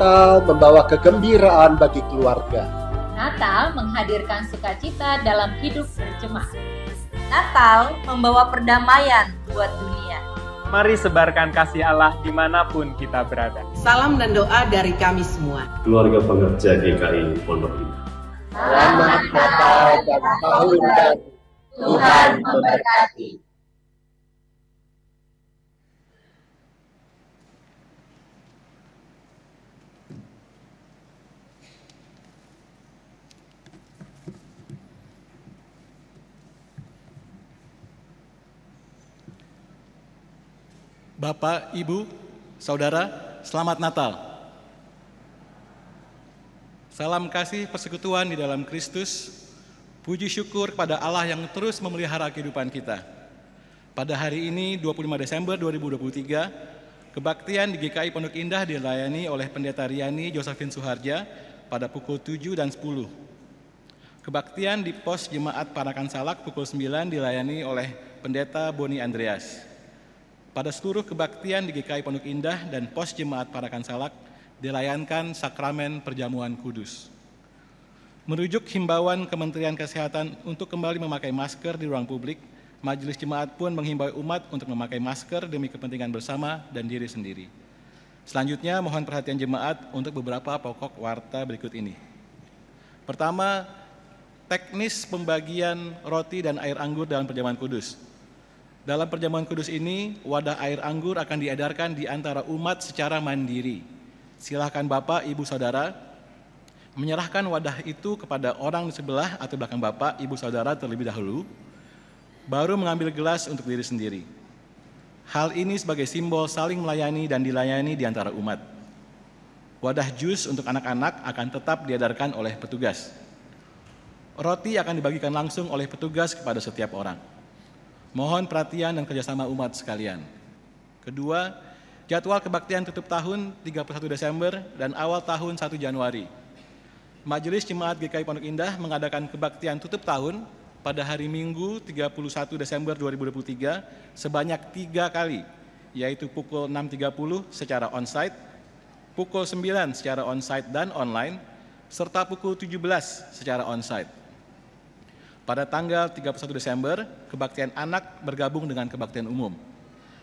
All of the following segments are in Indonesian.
Natal membawa kegembiraan bagi keluarga. Natal menghadirkan sukacita dalam hidup berjemaat. Natal membawa perdamaian buat dunia. Mari sebarkan kasih Allah dimanapun kita berada. Salam dan doa dari kami semua. Keluarga pengerja GKI Pondok Indah. Selamat Natal dan tahun baru. Tuhan memberkati. Bapak, Ibu, Saudara, selamat Natal. Salam kasih persekutuan di dalam Kristus. Puji syukur kepada Allah yang terus memelihara kehidupan kita. Pada hari ini, 25 Desember 2023, kebaktian di GKI Pondok Indah dilayani oleh Pendeta Riani Josephine Suharja pada pukul 7 dan 10. Kebaktian di pos Jemaat Parakan Salak pukul 9 dilayani oleh Pendeta Boni Andreas. Pada seluruh kebaktian di GKI Pondok Indah dan pos Jemaat Parakan Salak dilayankan sakramen perjamuan kudus. Merujuk himbauan Kementerian Kesehatan untuk kembali memakai masker di ruang publik, Majelis Jemaat pun menghimbau umat untuk memakai masker demi kepentingan bersama dan diri sendiri. Selanjutnya mohon perhatian jemaat untuk beberapa pokok warta berikut ini. Pertama, teknis pembagian roti dan air anggur dalam perjamuan kudus. Dalam perjamuan kudus ini, wadah air anggur akan diedarkan di antara umat secara mandiri. Silakan Bapak, Ibu, Saudara, menyerahkan wadah itu kepada orang di sebelah atau belakang Bapak, Ibu, Saudara terlebih dahulu, baru mengambil gelas untuk diri sendiri. Hal ini sebagai simbol saling melayani dan dilayani di antara umat. Wadah jus untuk anak-anak akan tetap diedarkan oleh petugas. Roti akan dibagikan langsung oleh petugas kepada setiap orang. Mohon perhatian dan kerjasama umat sekalian. Kedua, jadwal kebaktian tutup tahun 31 Desember dan awal tahun 1 Januari. Majelis Jemaat GKI Pondok Indah mengadakan kebaktian tutup tahun pada hari Minggu 31 Desember 2023 sebanyak 3 kali, yaitu pukul 6.30 secara onsite, pukul 9 secara onsite dan online, serta pukul 17 secara onsite. Pada tanggal 31 Desember, kebaktian anak bergabung dengan kebaktian umum.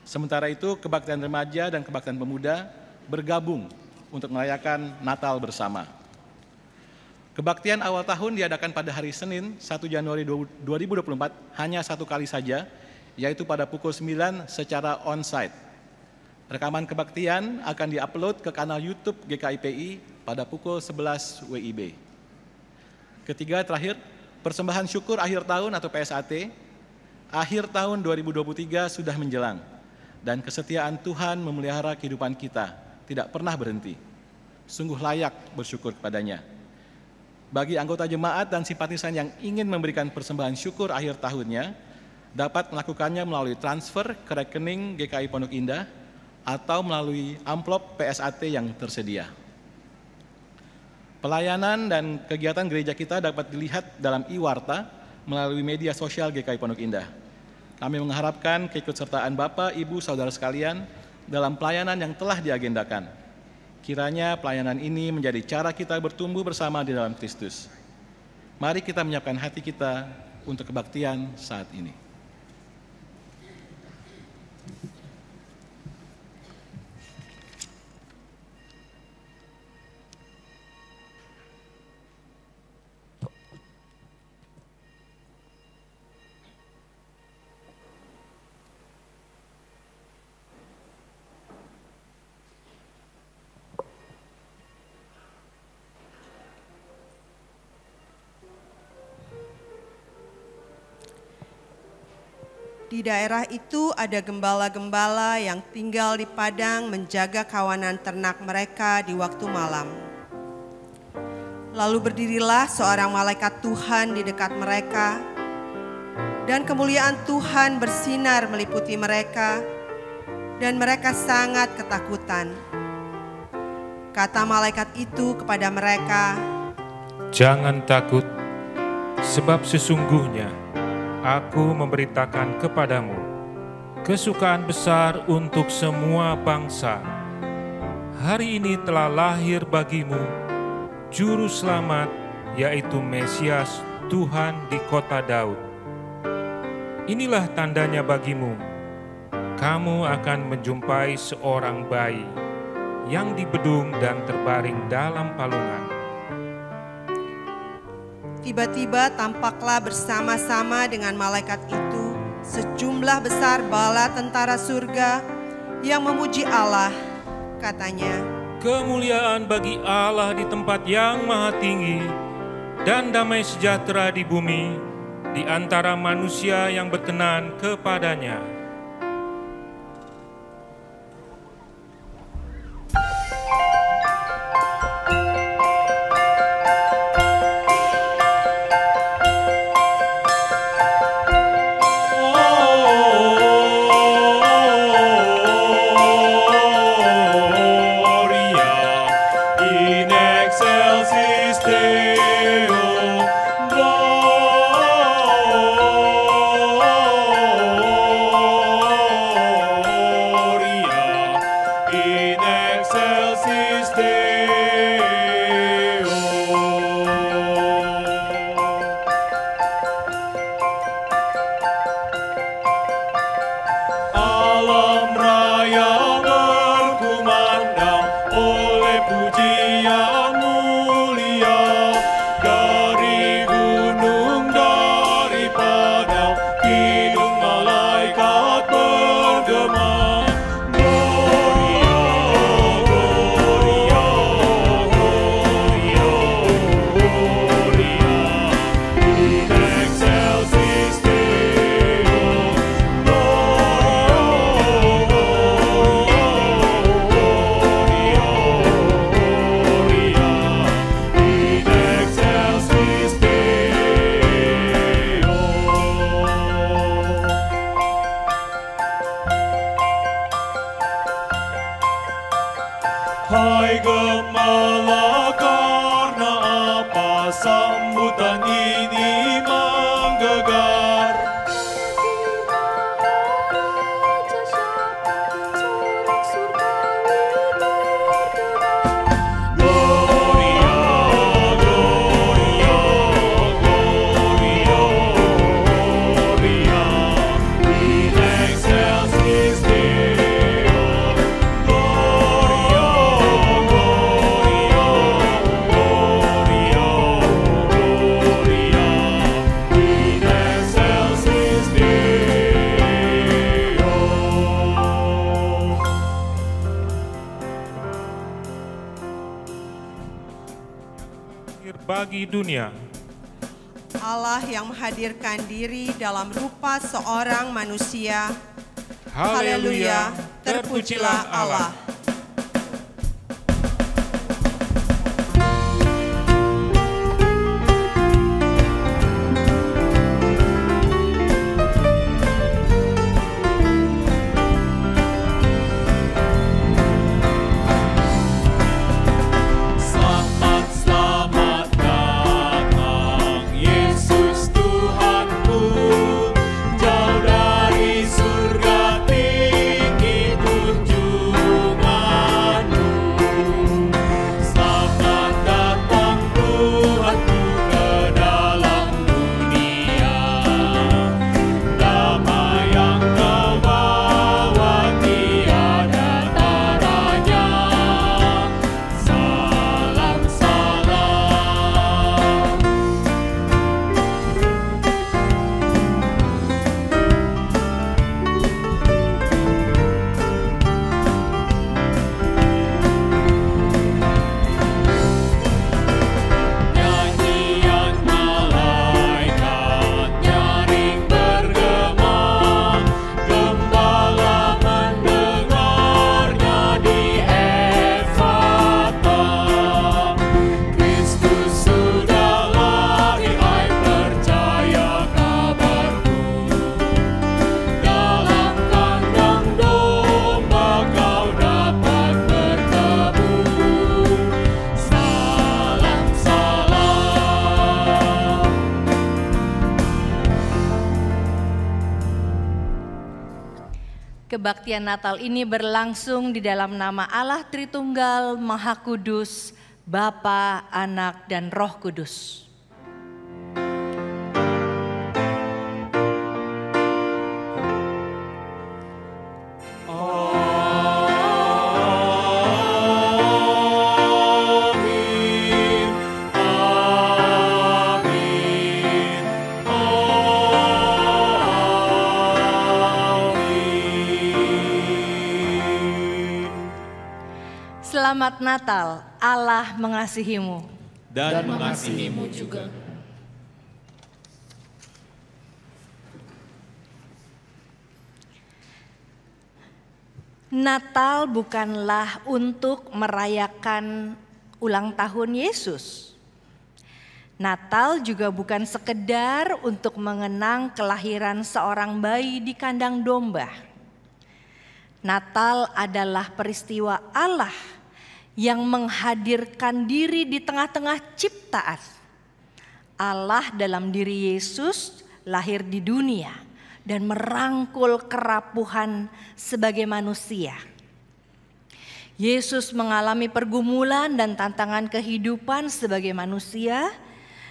Sementara itu, kebaktian remaja dan kebaktian pemuda bergabung untuk merayakan Natal bersama. Kebaktian awal tahun diadakan pada hari Senin 1 Januari 2024 hanya 1 kali saja, yaitu pada pukul 9 secara on-site. Rekaman kebaktian akan diupload ke kanal YouTube GKIPI pada pukul 11 WIB. Ketiga, terakhir, persembahan syukur akhir tahun atau PSAT, akhir tahun 2023 sudah menjelang, dan kesetiaan Tuhan memelihara kehidupan kita, tidak pernah berhenti. Sungguh layak bersyukur kepadanya. Bagi anggota jemaat dan simpatisan yang ingin memberikan persembahan syukur akhir tahunnya, dapat melakukannya melalui transfer ke rekening GKI Pondok Indah atau melalui amplop PSAT yang tersedia. Pelayanan dan kegiatan gereja kita dapat dilihat dalam e-warta melalui media sosial GKI Pondok Indah. Kami mengharapkan keikutsertaan Bapak, Ibu, Saudara sekalian dalam pelayanan yang telah diagendakan. Kiranya pelayanan ini menjadi cara kita bertumbuh bersama di dalam Kristus. Mari kita menyiapkan hati kita untuk kebaktian saat ini. Di daerah itu ada gembala-gembala yang tinggal di padang menjaga kawanan ternak mereka di waktu malam. Lalu berdirilah seorang malaikat Tuhan di dekat mereka, dan kemuliaan Tuhan bersinar meliputi mereka, dan mereka sangat ketakutan. Kata malaikat itu kepada mereka, "Jangan takut, sebab sesungguhnya Aku memberitakan kepadamu kesukaan besar untuk semua bangsa. hari ini telah lahir bagimu Juru Selamat, yaitu Mesias Tuhan di kota Daud. Inilah tandanya bagimu, kamu akan menjumpai seorang bayi yang dibedung dan terbaring dalam palungan. Tiba-tiba tampaklah bersama-sama dengan malaikat itu sejumlah besar bala tentara surga yang memuji Allah. Katanya, kemuliaan bagi Allah di tempat yang maha tinggi, dan damai sejahtera di bumi, di antara manusia yang berkenan kepadanya. Hai Gembala, karena apa sambutan ini menggelegar? Gloria, Gloria, Gloria, Gloria, in excelsis Deo. Gloria, Gloria, Gloria, Gloria, in excelsis Deo. Bagi dunia, Allah yang menghadirkan diri dalam rupa seorang manusia. haleluya, terpujilah Allah. Selamat, selamat datang Yesus Tuhanku, jauh dari surga tinggi kunjungan. Kebaktian Natal ini berlangsung di dalam nama Allah Tritunggal Maha Kudus, Bapa, Anak, dan Roh Kudus. Selamat Natal, Allah mengasihimu. Dan mengasihimu juga. Natal bukanlah untuk merayakan ulang tahun Yesus. Natal juga bukan sekedar untuk mengenang kelahiran seorang bayi di kandang domba. Natal adalah peristiwa Allah yang menghadirkan diri di tengah-tengah ciptaan. Allah dalam diri Yesus lahir di dunia dan merangkul kerapuhan sebagai manusia. Yesus mengalami pergumulan dan tantangan kehidupan sebagai manusia,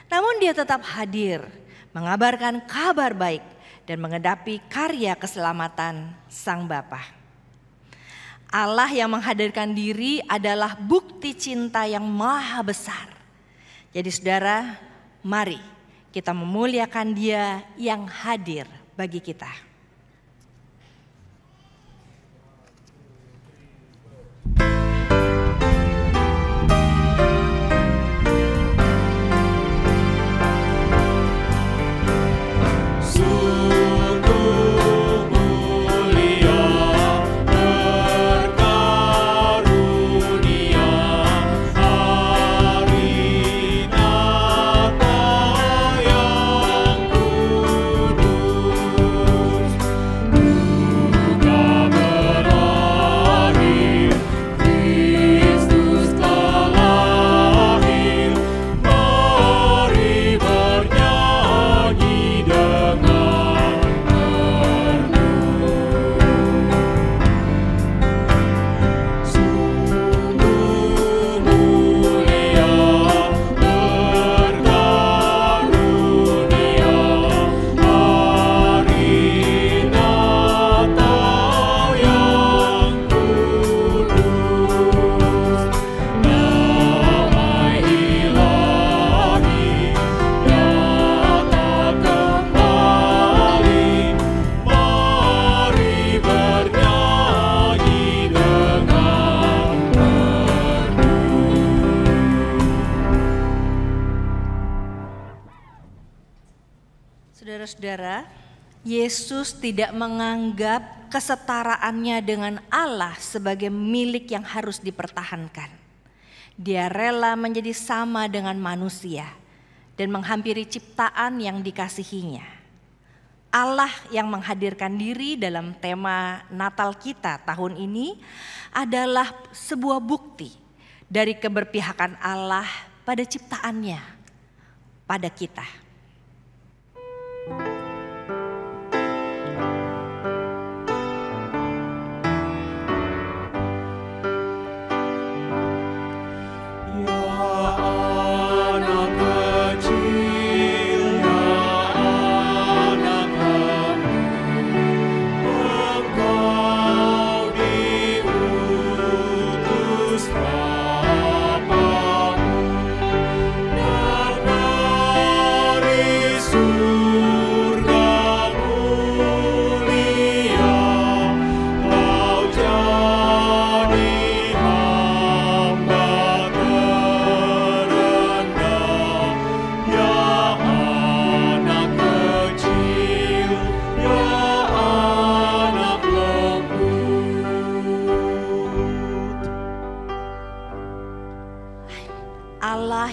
namun dia tetap hadir, mengabarkan kabar baik dan mengedapi karya keselamatan Sang Bapa. Allah yang menghadirkan diri adalah bukti cinta yang maha besar. Jadi saudara, mari kita memuliakan Dia yang hadir bagi kita. Saudara-saudara, Yesus tidak menganggap kesetaraannya dengan Allah sebagai milik yang harus dipertahankan. Dia rela menjadi sama dengan manusia dan menghampiri ciptaan yang dikasihinya. Allah yang menghadirkan diri dalam tema Natal kita tahun ini adalah sebuah bukti dari keberpihakan Allah pada ciptaannya, pada kita.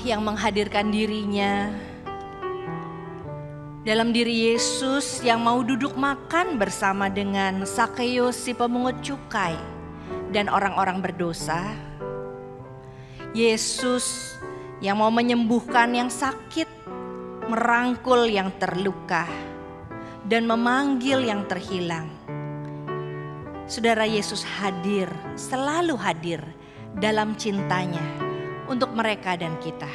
Yang menghadirkan dirinya dalam diri Yesus yang mau duduk makan bersama dengan Sakeus si pemungut cukai dan orang-orang berdosa. Yesus yang mau menyembuhkan yang sakit, merangkul yang terluka, dan memanggil yang terhilang. Saudara, Yesus hadir, selalu hadir dalam cintanya untuk mereka dan kita.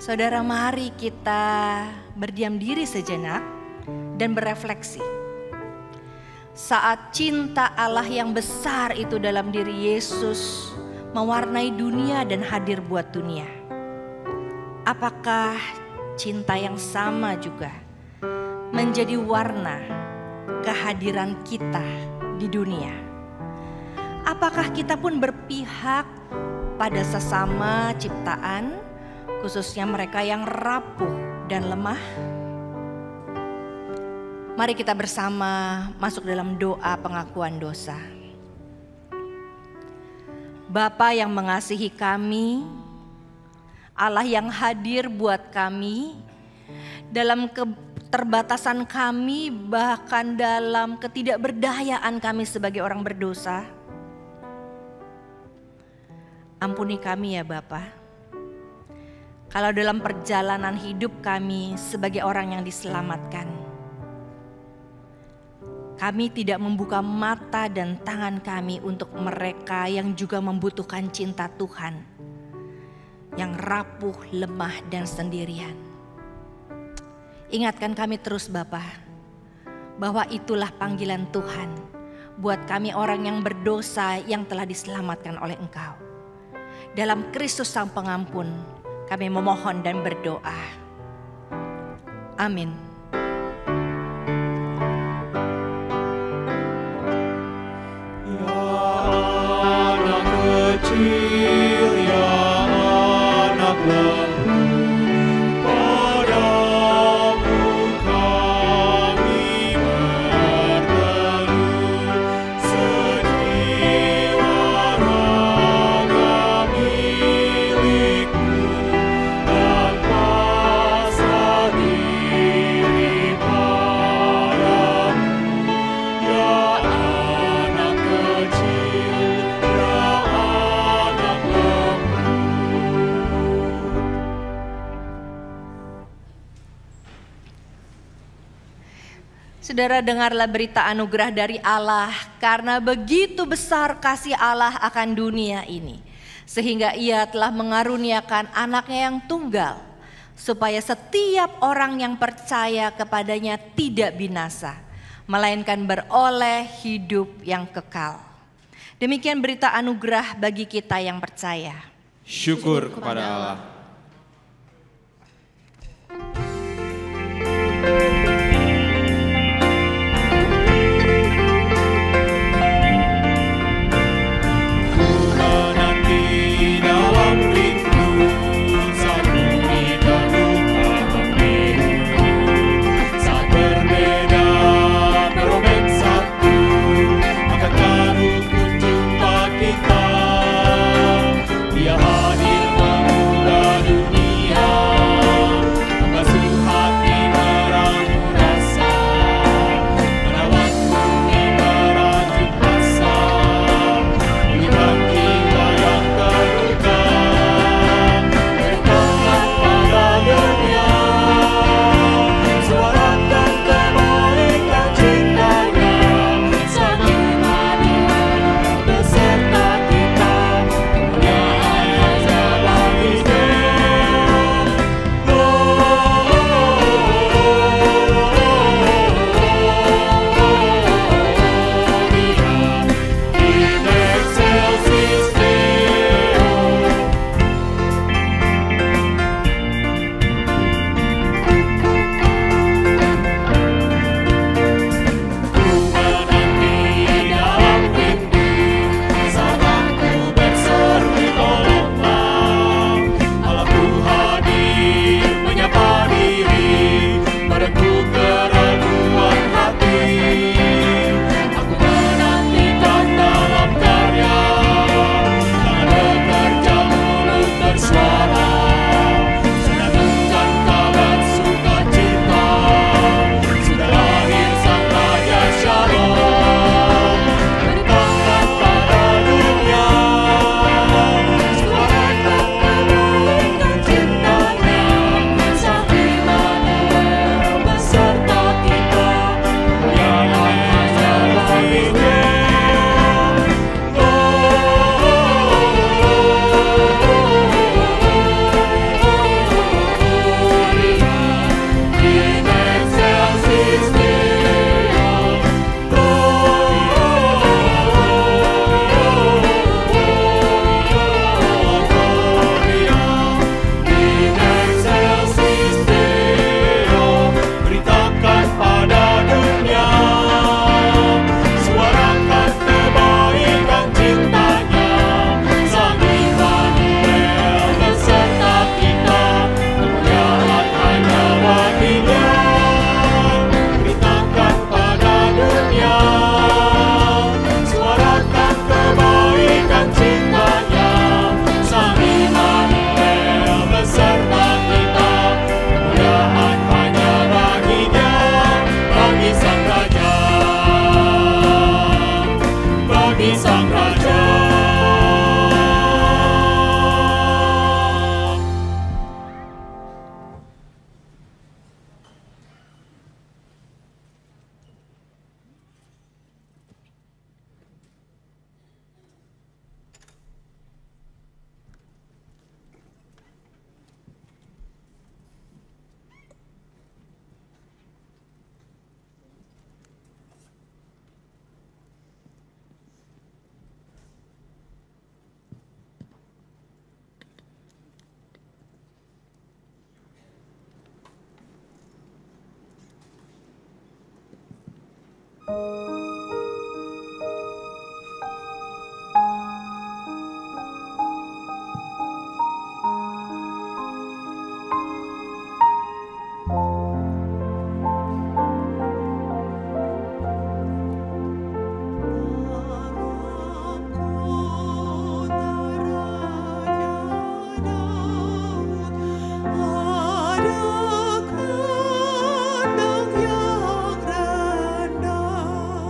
Saudara, mari kita berdiam diri sejenak dan berefleksi. Saat cinta Allah yang besar itu dalam diri Yesus mewarnai dunia dan hadir buat dunia, apakah cinta yang sama juga menjadi warna kehadiran kita di dunia? Apakah kita pun berpihak pada sesama ciptaan, khususnya mereka yang rapuh dan lemah? Mari kita bersama masuk dalam doa pengakuan dosa. Bapa yang mengasihi kami, Allah yang hadir buat kami, dalam keterbatasan kami, bahkan dalam ketidakberdayaan kami sebagai orang berdosa. Ampuni kami ya Bapa. Kalau dalam perjalanan hidup kami sebagai orang yang diselamatkan, kami tidak membuka mata dan tangan kami untuk mereka yang juga membutuhkan cinta Tuhan, yang rapuh, lemah, dan sendirian. Ingatkan kami terus Bapa, bahwa itulah panggilan Tuhan buat kami orang yang berdosa yang telah diselamatkan oleh Engkau. Dalam Kristus Sang Pengampun, kami memohon dan berdoa. Amin. Ya anak kecil, ya anak lembu, padamu kami berteduh, sejiwa raga milikmu. Saudara, dengarlah berita anugerah dari Allah, karena begitu besar kasih Allah akan dunia ini, sehingga Ia telah mengaruniakan anaknya yang tunggal, supaya setiap orang yang percaya kepadanya tidak binasa, melainkan beroleh hidup yang kekal. Demikian berita anugerah bagi kita yang percaya. Syukur kepada Allah. Dia hadir mengubah Ada kandang yang rendah.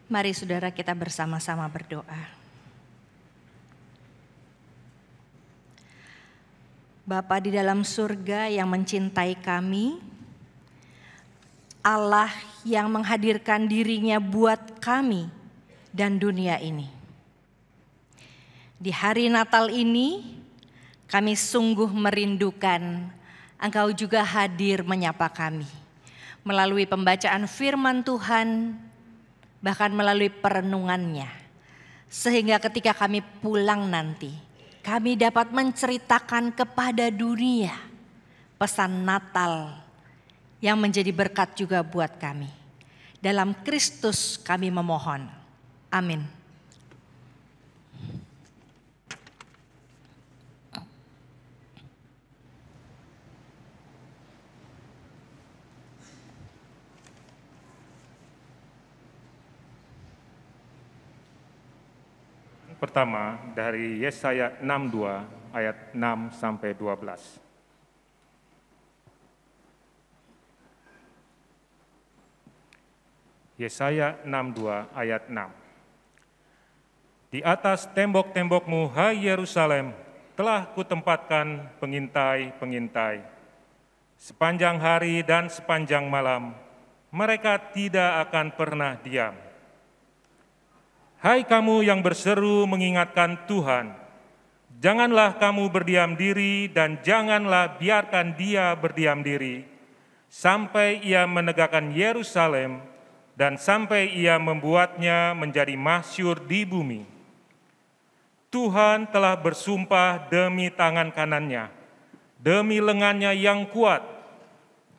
Mari saudara kita bersama-sama berdoa. Bapa di dalam surga yang mencintai kami, Allah yang menghadirkan dirinya buat kami dan dunia ini. Di hari Natal ini kami sungguh merindukan Engkau juga hadir menyapa kami melalui pembacaan firman Tuhan, bahkan melalui perenungannya, sehingga ketika kami pulang nanti, kami dapat menceritakan kepada dunia pesan Natal yang menjadi berkat juga buat kami. Dalam Kristus kami memohon. Amin. Pertama dari Yesaya 62 ayat 6 sampai 12. Yesaya 62 ayat 6. Di atas tembok-tembokmu, hai Yerusalem, telah kutempatkan pengintai-pengintai. Sepanjang hari dan sepanjang malam, mereka tidak akan pernah diam. Hai kamu yang berseru mengingatkan Tuhan, janganlah kamu berdiam diri dan janganlah biarkan Dia berdiam diri, sampai Ia menegakkan Yerusalem dan sampai Ia membuatnya menjadi masyhur di bumi. Tuhan telah bersumpah demi tangan kanannya, demi lengannya yang kuat.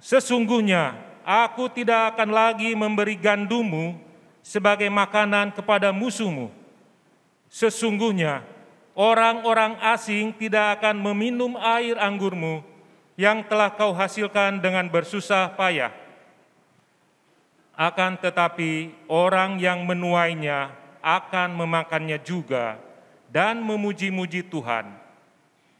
Sesungguhnya aku tidak akan lagi memberi gandummu sebagai makanan kepada musuhmu. Sesungguhnya orang-orang asing tidak akan meminum air anggurmu yang telah kau hasilkan dengan bersusah payah. Akan tetapi orang yang menuainya akan memakannya juga dan memuji-muji Tuhan.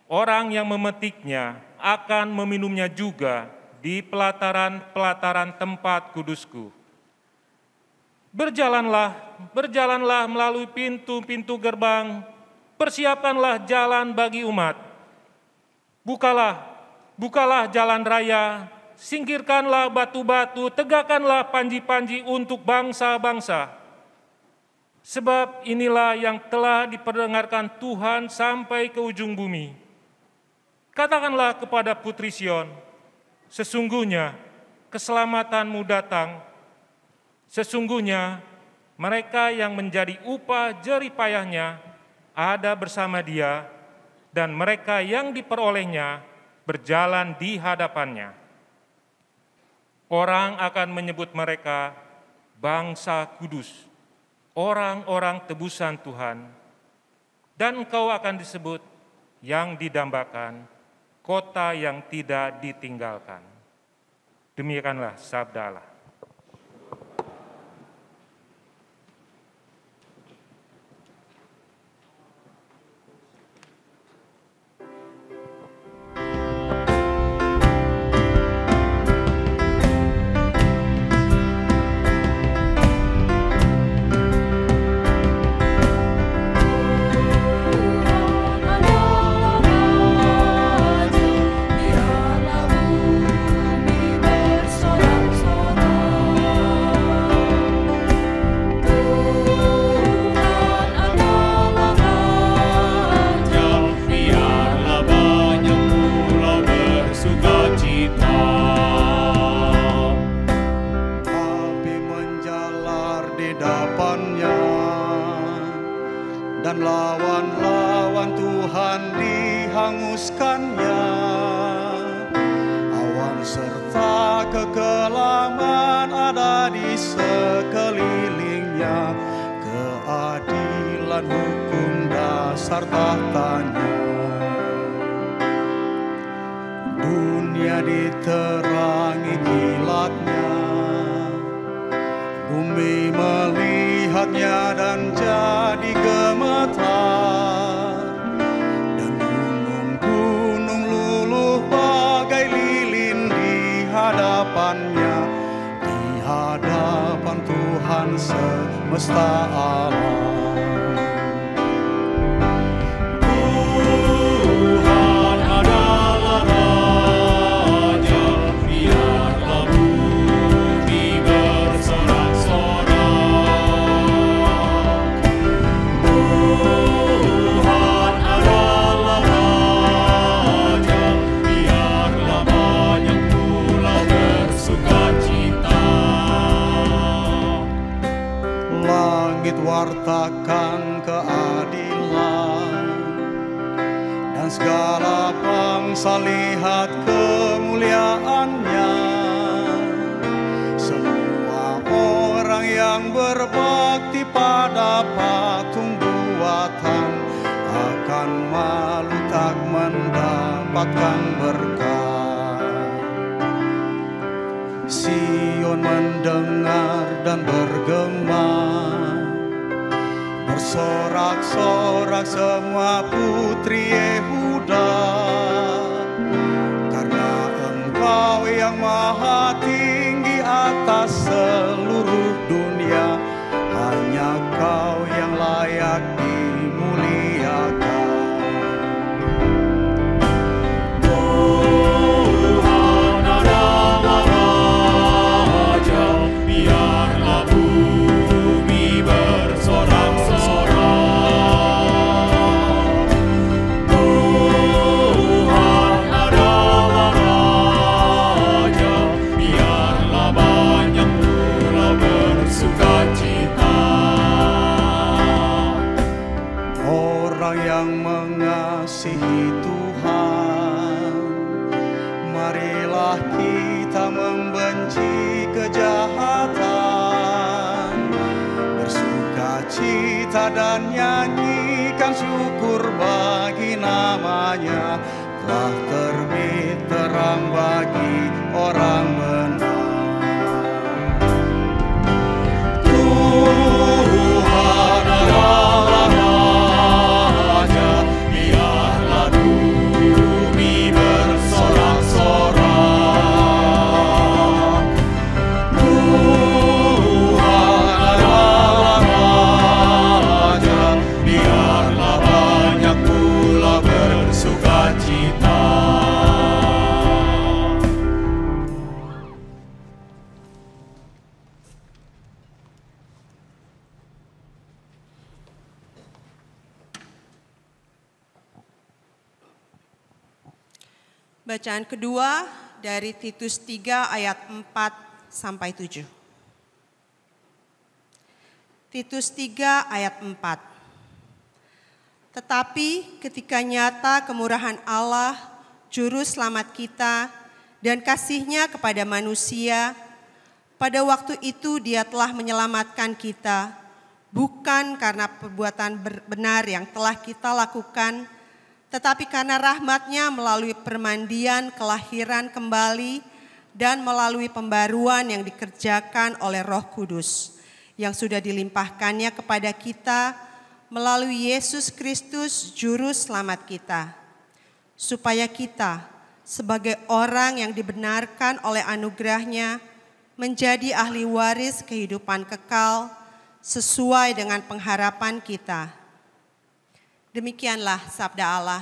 Orang yang memetiknya akan meminumnya juga di pelataran-pelataran tempat kudusku. Berjalanlah melalui pintu-pintu gerbang, persiapkanlah jalan bagi umat. Bukalah jalan raya, singkirkanlah batu-batu, tegakkanlah panji-panji untuk bangsa-bangsa. Sebab inilah yang telah diperdengarkan Tuhan sampai ke ujung bumi. Katakanlah kepada Putri Sion, sesungguhnya keselamatanmu datang. Sesungguhnya mereka yang menjadi upah jerih payahnya ada bersama Dia, dan mereka yang diperolehnya berjalan di hadapannya. Orang akan menyebut mereka bangsa kudus, orang-orang tebusan Tuhan, dan engkau akan disebut yang didambakan, kota yang tidak ditinggalkan. Demikianlah sabda Allah. Dan lawan-lawan Tuhan dihanguskannya. Awan serta kekelaman ada di sekelilingnya. Keadilan hukum dasar tahtanya. Dunia diterangi kilatnya. Bumi melihatnya dan jadi gemetar, dan gunung-gunung luluh bagai lilin di hadapannya. Di hadapan Tuhan semesta alam. Tuhan adalah Raja, biarlah bumi bersorak-sorak. Tuhan adalah Raja, biarlah banyak pulau bersukacita. Langit wartakan keadilan, dan segala bangsa lihat kemuliaannya. Semua orang yang berbakti pada patung buatan akan malu tak mendapatkan berkat. Sion mendengar dan bergema, bersorak-sorak semua putri Yehuda, karena Engkau yang maha tinggi atas seluruh dunia, hanya Kau yang layak dimuliakan. Tuhan adalah Raja, biarlah bumi bersorak-sorak. Tuhan adalah Raja, biarlah banyak pulau bersukacita. Orang yang mengasihi Tuhan, marilah kita membenci kejahatan, bersukacita dan nyanyikan syukur bagi namanya. Telah terbit terang bagi orang benar. Tuhan adalah Raja, biarlah bumi bersorak-sorak. Tuhan adalah Raja, biarlah banyak pulau bersukacita. Bacaan kedua dari Titus 3 ayat 4 sampai 7. Titus 3 ayat 4. Tetapi ketika nyata kemurahan Allah, juru selamat kita, dan kasih-Nya kepada manusia, pada waktu itu Dia telah menyelamatkan kita, bukan karena perbuatan benar yang telah kita lakukan, tetapi karena rahmat-Nya melalui permandian kelahiran kembali dan melalui pembaruan yang dikerjakan oleh Roh Kudus yang sudah dilimpahkannya kepada kita melalui Yesus Kristus Juru Selamat kita, supaya kita sebagai orang yang dibenarkan oleh anugerah-Nya menjadi ahli waris kehidupan kekal sesuai dengan pengharapan kita. Demikianlah sabda Allah.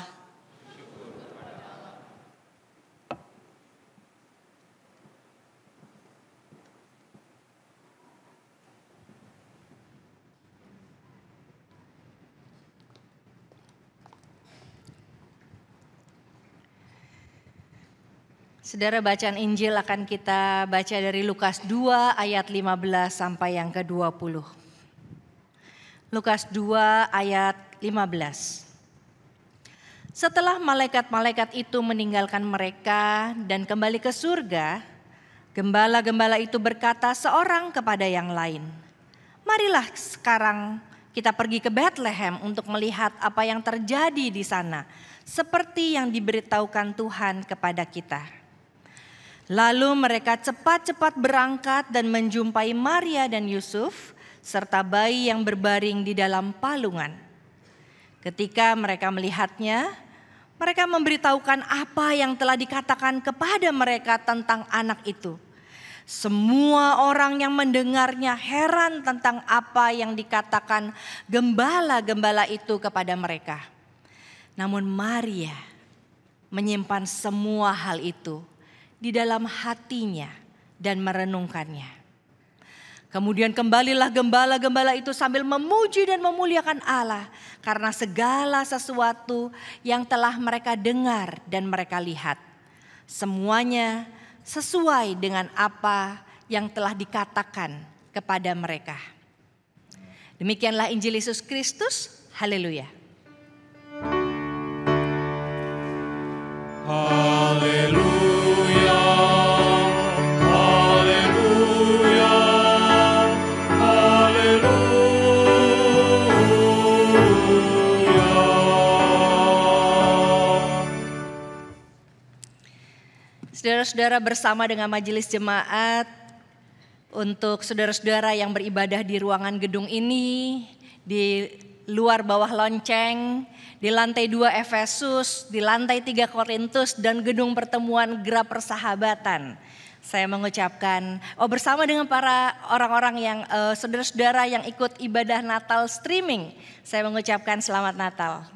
Saudara, bacaan Injil akan kita baca dari Lukas 2 ayat 15 sampai yang ke-20. Lukas 2 ayat 15. Setelah malaikat-malaikat itu meninggalkan mereka dan kembali ke surga, gembala-gembala itu berkata seorang kepada yang lain, "Marilah sekarang kita pergi ke Betlehem untuk melihat apa yang terjadi di sana, seperti yang diberitahukan Tuhan kepada kita." Lalu mereka cepat-cepat berangkat dan menjumpai Maria dan Yusuf serta bayi yang berbaring di dalam palungan. Ketika mereka melihatnya, mereka memberitahukan apa yang telah dikatakan kepada mereka tentang anak itu. Semua orang yang mendengarnya heran tentang apa yang dikatakan gembala-gembala itu kepada mereka. Namun Maria menyimpan semua hal itu di dalam hatinya dan merenungkannya. Kemudian kembalilah gembala-gembala itu sambil memuji dan memuliakan Allah karena segala sesuatu yang telah mereka dengar dan mereka lihat. Semuanya sesuai dengan apa yang telah dikatakan kepada mereka. Demikianlah Injil Yesus Kristus. Haleluya. Haleluya, haleluya, haleluya. Saudara-saudara, bersama dengan majelis jemaat, untuk saudara-saudara yang beribadah di ruangan gedung ini, di luar bawah lonceng, di lantai 2 Efesus, di lantai 3 Korintus, dan gedung pertemuan Gera Persahabatan. Saya mengucapkan, bersama dengan para orang-orang yang saudara-saudara yang ikut ibadah Natal streaming, saya mengucapkan selamat Natal.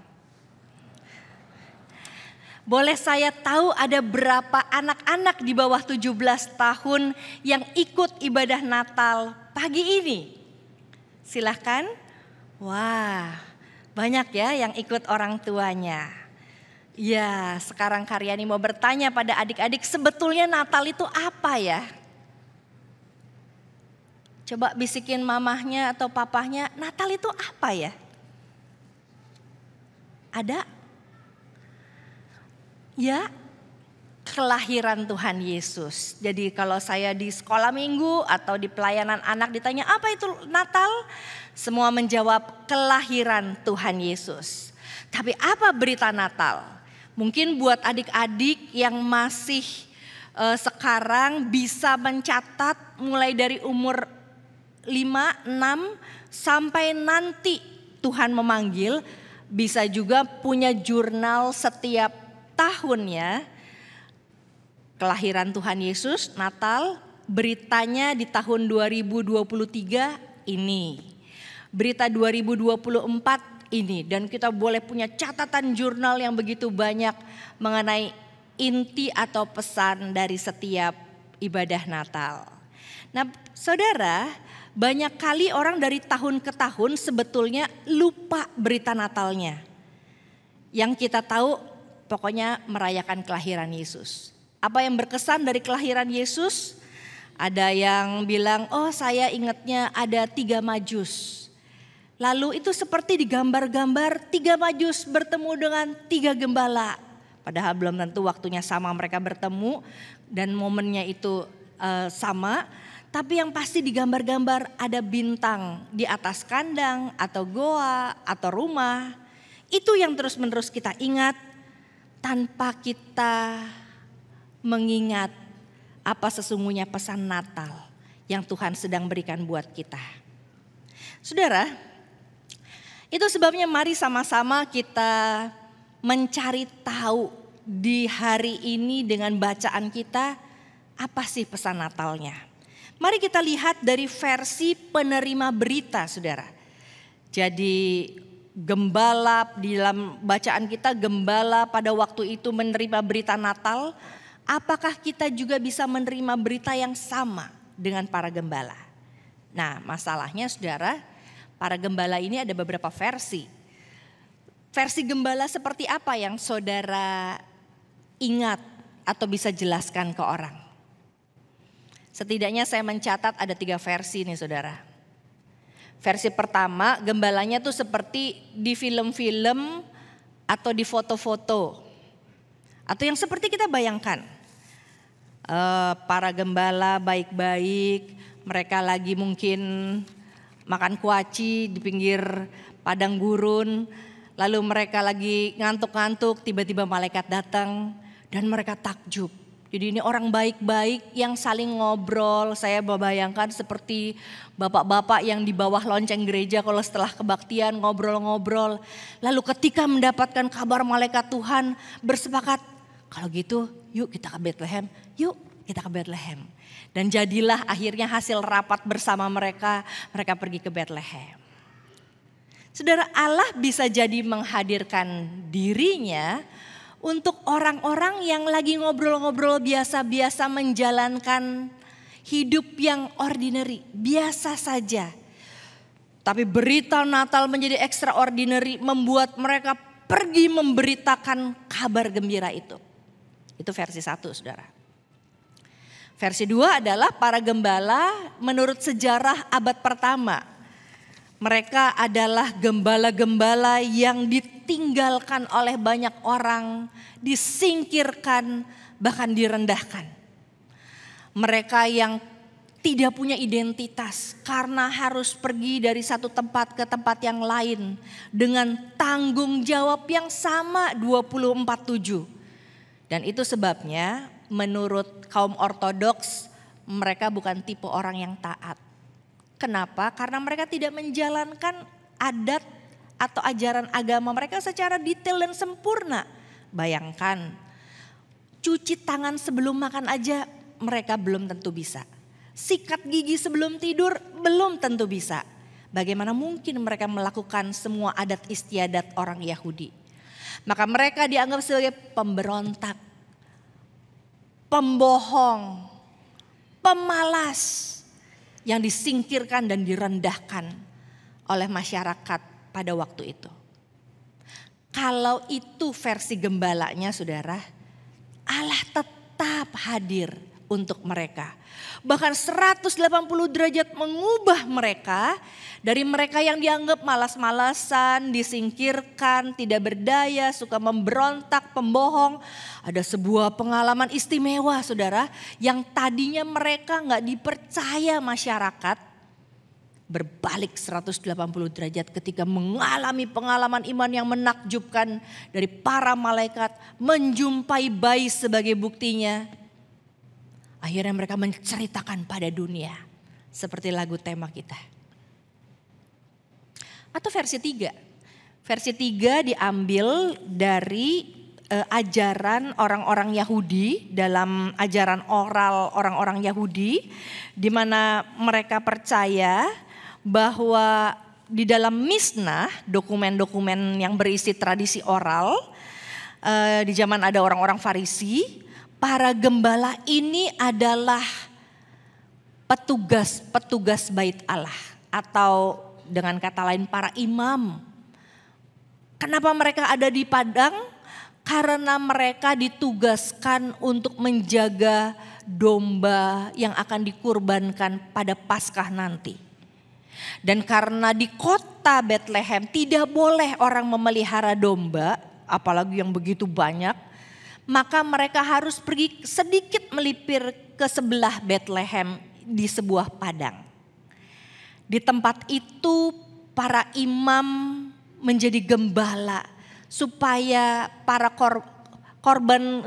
Boleh saya tahu ada berapa anak-anak di bawah 17 tahun yang ikut ibadah Natal pagi ini? Silahkan. Wah, banyak ya yang ikut orang tuanya. Ya, sekarang Karyani mau bertanya pada adik-adik, sebetulnya Natal itu apa ya? Coba bisikin mamahnya atau papahnya, Natal itu apa ya? Ada? Ya, kelahiran Tuhan Yesus. Jadi kalau saya di sekolah minggu atau di pelayanan anak ditanya apa itu Natal? Semua menjawab kelahiran Tuhan Yesus. Tapi apa berita Natal? Mungkin buat adik-adik yang masih sekarang bisa mencatat mulai dari umur 5, 6 sampai nanti Tuhan memanggil. Bisa juga punya jurnal setiap tahunnya. Kelahiran Tuhan Yesus, Natal, beritanya di tahun 2023 ini. Berita 2024 ini. Dan kita boleh punya catatan jurnal yang begitu banyak mengenai inti atau pesan dari setiap ibadah Natal. Nah, saudara, banyak kali orang dari tahun ke tahun sebetulnya lupa berita Natalnya. Yang kita tahu pokoknya merayakan kelahiran Yesus. Apa yang berkesan dari kelahiran Yesus? Ada yang bilang, saya ingatnya ada 3 majus. Lalu itu seperti digambar-gambar 3 majus bertemu dengan 3 gembala. Padahal belum tentu waktunya sama mereka bertemu dan momennya itu sama. Tapi yang pasti digambar-gambar ada bintang di atas kandang atau goa atau rumah. Itu yang terus-menerus kita ingat tanpa kita mengingat apa sesungguhnya pesan Natal yang Tuhan sedang berikan buat kita. Saudara, itu sebabnya mari sama-sama kita mencari tahu di hari ini dengan bacaan kita apa sih pesan Natalnya. Mari kita lihat dari versi penerima berita, saudara. Jadi gembala, di dalam bacaan kita gembala pada waktu itu menerima berita Natal. Apakah kita juga bisa menerima berita yang sama dengan para gembala? Nah, masalahnya saudara, para gembala ini ada beberapa versi. Versi gembala seperti apa yang saudara ingat atau bisa jelaskan ke orang? Setidaknya saya mencatat ada 3 versi nih saudara. Versi pertama, gembalanya tuh seperti di film-film atau di foto-foto. Atau yang seperti kita bayangkan. Para gembala baik-baik, mereka lagi mungkin makan kuaci di pinggir padang gurun. Lalu mereka lagi ngantuk-ngantuk, tiba-tiba malaikat datang dan mereka takjub. Jadi ini orang baik-baik yang saling ngobrol. Saya membayangkan seperti bapak-bapak yang di bawah lonceng gereja kalau setelah kebaktian ngobrol-ngobrol. Lalu ketika mendapatkan kabar malaikat Tuhan bersepakat, kalau gitu yuk kita ke Bethlehem, yuk kita ke Bethlehem. Dan jadilah akhirnya hasil rapat bersama mereka pergi ke Bethlehem. Saudara, Allah bisa jadi menghadirkan dirinya untuk orang-orang yang lagi ngobrol-ngobrol biasa-biasa menjalankan hidup yang ordinary, biasa saja. Tapi berita Natal menjadi extraordinary, membuat mereka pergi memberitakan kabar gembira itu. Itu versi 1, saudara. Versi 2 adalah para gembala menurut sejarah abad pertama. Mereka adalah gembala-gembala yang ditinggalkan oleh banyak orang, disingkirkan, bahkan direndahkan. Mereka yang tidak punya identitas karena harus pergi dari satu tempat ke tempat yang lain dengan tanggung jawab yang sama 24/7. Dan itu sebabnya menurut kaum ortodoks mereka bukan tipe orang yang taat. Kenapa? Karena mereka tidak menjalankan adat atau ajaran agama mereka secara detail dan sempurna. Bayangkan, cuci tangan sebelum makan aja mereka belum tentu bisa. Sikat gigi sebelum tidur belum tentu bisa. Bagaimana mungkin mereka melakukan semua adat istiadat orang Yahudi? Maka mereka dianggap sebagai pemberontak, pembohong, pemalas yang disingkirkan dan direndahkan oleh masyarakat pada waktu itu. Kalau itu versi gembalanya, saudara, Allah tetap hadir untuk mereka. Bahkan 180 derajat mengubah mereka dari mereka yang dianggap malas-malasan, disingkirkan, tidak berdaya, suka memberontak, pembohong. Ada sebuah pengalaman istimewa, saudara, yang tadinya mereka gak dipercaya masyarakat, berbalik 180 derajat ketika mengalami pengalaman iman yang menakjubkan dari para malaikat, menjumpai bayi sebagai buktinya. Akhirnya mereka menceritakan pada dunia seperti lagu tema kita. Atau versi 3. Versi 3 diambil dari ajaran orang-orang Yahudi, dalam ajaran oral orang-orang Yahudi, di mana mereka percaya bahwa di dalam Mishnah, dokumen-dokumen yang berisi tradisi oral, di zaman ada orang-orang Farisi, para gembala ini adalah petugas bait Allah, atau dengan kata lain para imam. Kenapa mereka ada di padang? Karena mereka ditugaskan untuk menjaga domba yang akan dikurbankan pada Paskah nanti. Dan karena di kota Bethlehem tidak boleh orang memelihara domba, apalagi yang begitu banyak, maka mereka harus pergi sedikit melipir ke sebelah Bethlehem di sebuah padang. Di tempat itu para imam menjadi gembala supaya para korban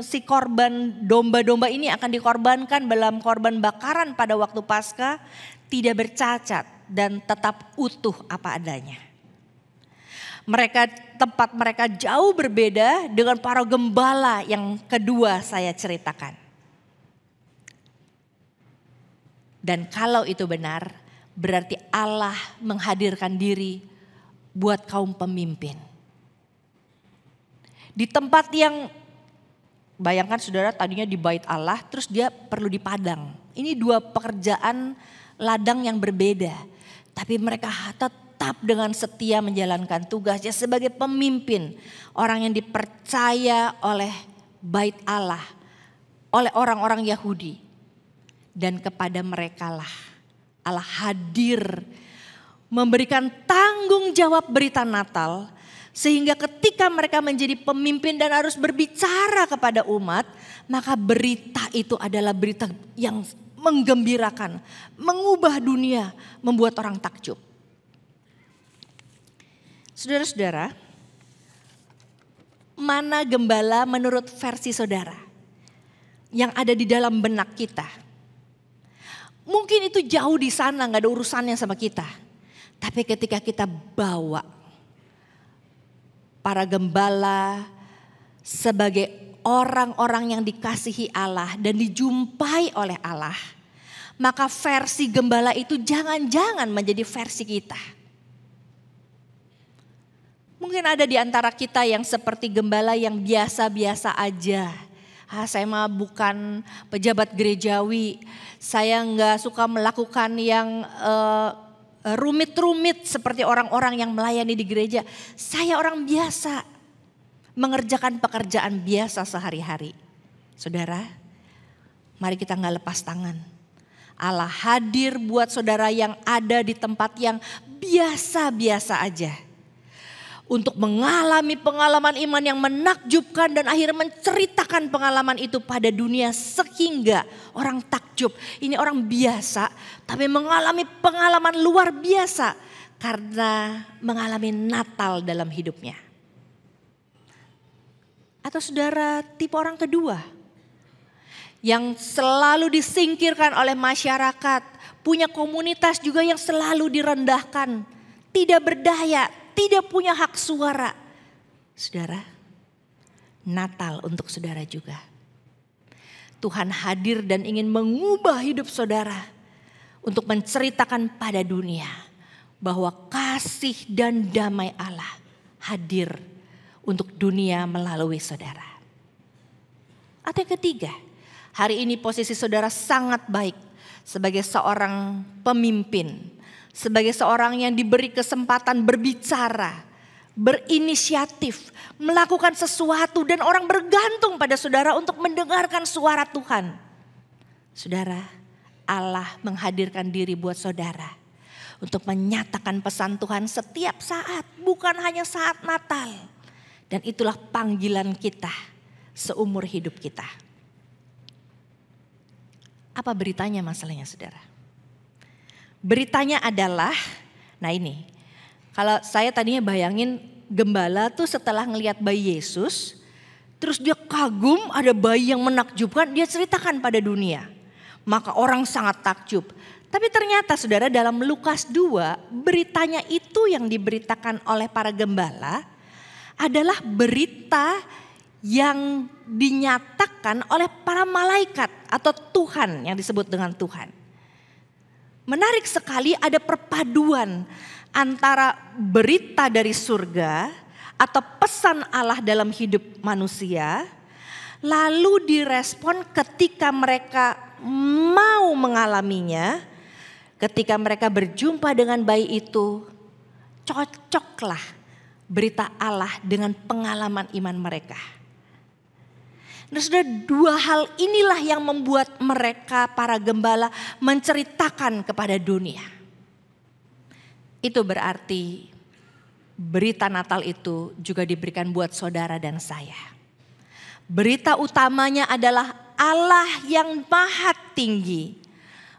domba-domba ini akan dikorbankan dalam korban bakaran pada waktu Paskah tidak bercacat dan tetap utuh apa adanya. Tempat mereka jauh berbeda dengan para gembala yang kedua saya ceritakan. Dan kalau itu benar, berarti Allah menghadirkan diri buat kaum pemimpin. Di tempat yang, bayangkan saudara, tadinya di bait Allah, terus dia perlu di padang. Ini dua pekerjaan ladang yang berbeda. Tapi mereka tetap dengan setia menjalankan tugasnya sebagai pemimpin. Orang yang dipercaya oleh bait Allah, oleh orang-orang Yahudi. Dan kepada merekalah Allah hadir memberikan tanggung jawab berita Natal. Sehingga ketika mereka menjadi pemimpin dan harus berbicara kepada umat, maka berita itu adalah berita yang menggembirakan, mengubah dunia, membuat orang takjub. Saudara-saudara, mana gembala menurut versi saudara yang ada di dalam benak kita? Mungkin itu jauh di sana, gak ada urusannya sama kita. Tapi ketika kita bawa para gembala sebagai orang-orang yang dikasihi Allah dan dijumpai oleh Allah, maka versi gembala itu jangan-jangan menjadi versi kita. Mungkin ada di antara kita yang seperti gembala yang biasa-biasa aja. Saya mah bukan pejabat gerejawi, saya nggak suka melakukan yang rumit-rumit seperti orang-orang yang melayani di gereja. Saya orang biasa, mengerjakan pekerjaan biasa sehari-hari. Saudara, mari kita nggak lepas tangan. Allah hadir buat saudara yang ada di tempat yang biasa-biasa aja. Untuk mengalami pengalaman iman yang menakjubkan dan akhirnya menceritakan pengalaman itu pada dunia sehingga orang takjub. Ini orang biasa tapi mengalami pengalaman luar biasa karena mengalami Natal dalam hidupnya. Atau saudara tipe orang kedua yang selalu disingkirkan oleh masyarakat, punya komunitas juga yang selalu direndahkan, tidak berdaya, tidak punya hak suara. Saudara, Natal untuk saudara juga. Tuhan hadir dan ingin mengubah hidup saudara untuk menceritakan pada dunia bahwa kasih dan damai Allah hadir untuk dunia melalui saudara. Atau yang ketiga, hari ini posisi saudara sangat baik sebagai seorang pemimpin. Sebagai seorang yang diberi kesempatan berbicara, berinisiatif, melakukan sesuatu dan orang bergantung pada saudara untuk mendengarkan suara Tuhan. Saudara, Allah menghadirkan diri buat saudara untuk menyatakan pesan Tuhan setiap saat, bukan hanya saat Natal. Dan itulah panggilan kita seumur hidup kita. Apa beritanya masalahnya saudara? Beritanya adalah, nah ini, kalau saya tadinya bayangin gembala tuh setelah ngelihat bayi Yesus, terus dia kagum ada bayi yang menakjubkan, dia ceritakan pada dunia. Maka orang sangat takjub. Tapi ternyata saudara dalam Lukas 2, beritanya itu yang diberitakan oleh para gembala adalah berita yang dinyatakan oleh para malaikat atau Tuhan yang disebut dengan Tuhan. Menarik sekali ada perpaduan antara berita dari surga atau pesan Allah dalam hidup manusia, lalu direspon ketika mereka mau mengalaminya, ketika mereka berjumpa dengan bayi itu, cocoklah berita Allah dengan pengalaman iman mereka. Nah, sudah dua hal inilah yang membuat mereka para gembala menceritakan kepada dunia. Itu berarti berita Natal itu juga diberikan buat saudara dan saya. Berita utamanya adalah Allah yang maha tinggi